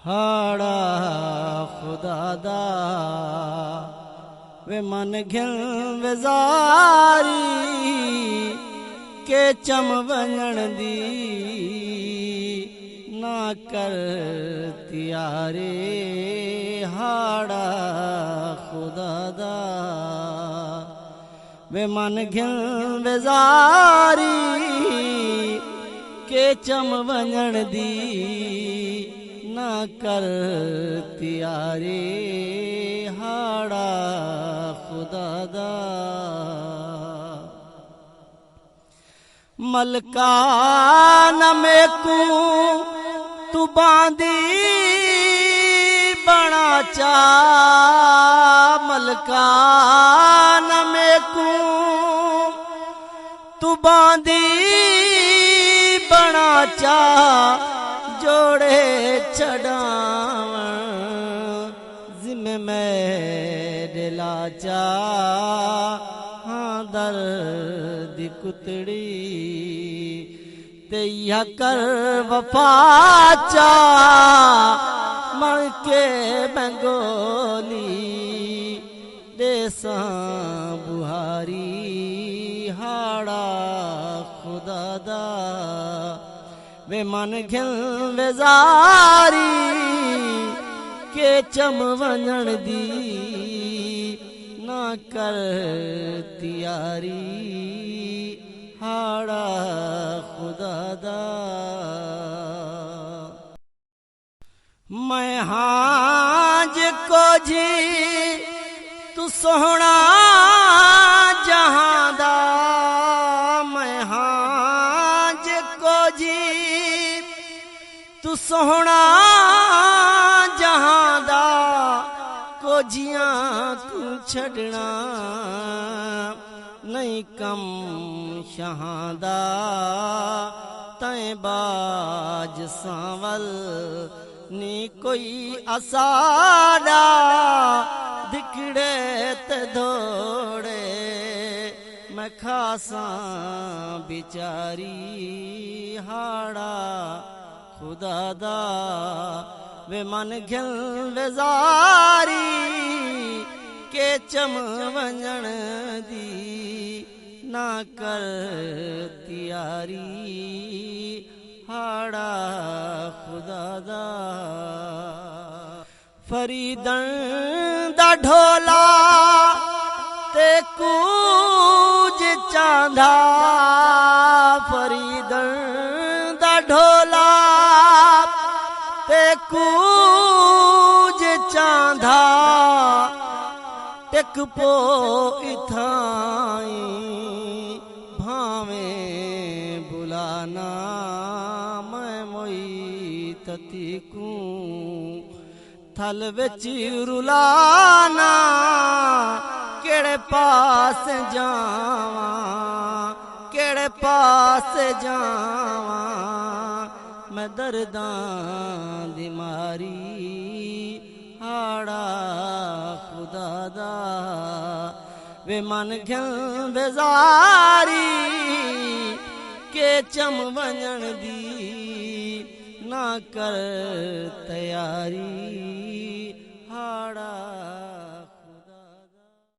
हाड़ा खुदा दा वे मन घिन वेज़ारी के चम वञण दी ना कर तियारे हाड़ा खुदा दा वे मन घिन वेज़ारी के चम वञण दी ना कर तियारे हाड़ा खुदा दा मलका न मेकू तू बांदी बना चा मलका न मेकू तू बांदी बना चा जोड़े छड़ावण जिम्मे मेरे लाचा हाँ दर्द कुतड़ी ते या कर वफाचा मर के बंगोली देसा बुहारी हाड़ा खुदा दा वे मन घिन वेज़ारी के चम वञण दी ना कर तियारी हाड़ा खुदा दा मैं हांज को जी तू सोहना जहां दा मैं हांज को जी तू सोहना जहां दा को जियां तू छड़ना नहीं कम शहादा तैं बाज सांवल नी कोई असारा दिखड़े ते दौड़े मैं खासा बिचारी हाड़ा खुदा दा वे मन घिन वेज़ारी के चम वञण दी ना कर तियारी हाड़ा खुदा दा फरीदन दा ढोला ते कूज चांदा फरीदन दा ढोला ते कूज चांदा टेक पो इथाई भावे बुलाना मैं मोई ततीकू थल विच रुलाना केड़े पास जावा केड़े पास जावा मैं दर्दां दी मारी हाड़ा खुदा दा वे मन घिन वेज़ारी के चम वञण दी ना कर तैयारी हाड़ा